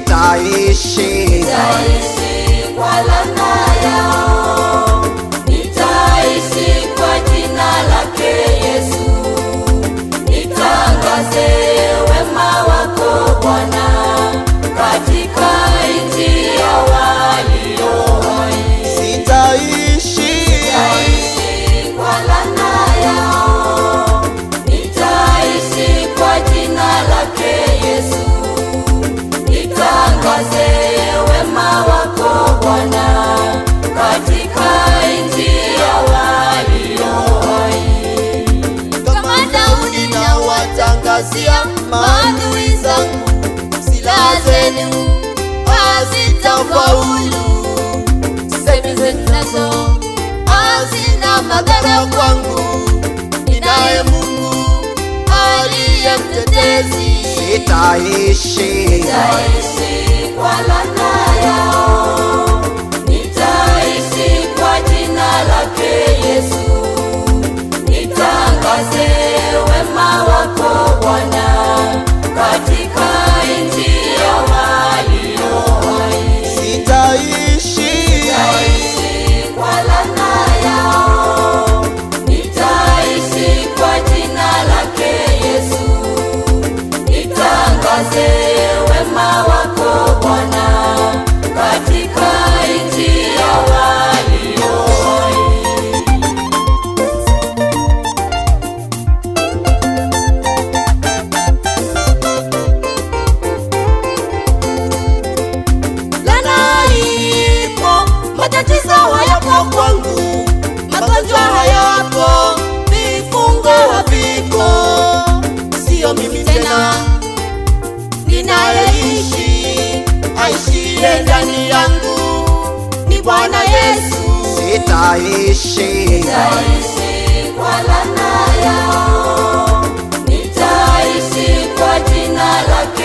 Sitaishi kwa laana yao, nitaishi kwa jina lake Yesu. Nitangaze wema wako Bwana katika nchi ya walio hai. Sitaishi kwa laana yao, nitaishi kwa jina lake Yesu. Nitangaze wema wako Bwana katika nchi ya walio hai. kama Daudi na watangazia maadui zangu, silaha zenu hazitafaulu, semi zenu nazo hazina madhara kwangu. Ninaye Mungu aliye mtetezi. Sitaishi kwa laana yao, nitaishi kwa jina lake Yesu. Nitangaze wema wako Bwana katika nchi ya walio hai. Sitaishi kwa laana yao, nitaishi kwa jina lake Yesu. Nitangaze wema wako Bwana katika nchi ya walio hai. laana ipo, matatizo hayapo kwangu, magonjwa hayapo, vifungo havipo. Sio mimi tena ninayeishi, aishiye ndani yangu ni Bwana Yesu. Sitaishi kwa laana yao, nitaishi kwa jina lake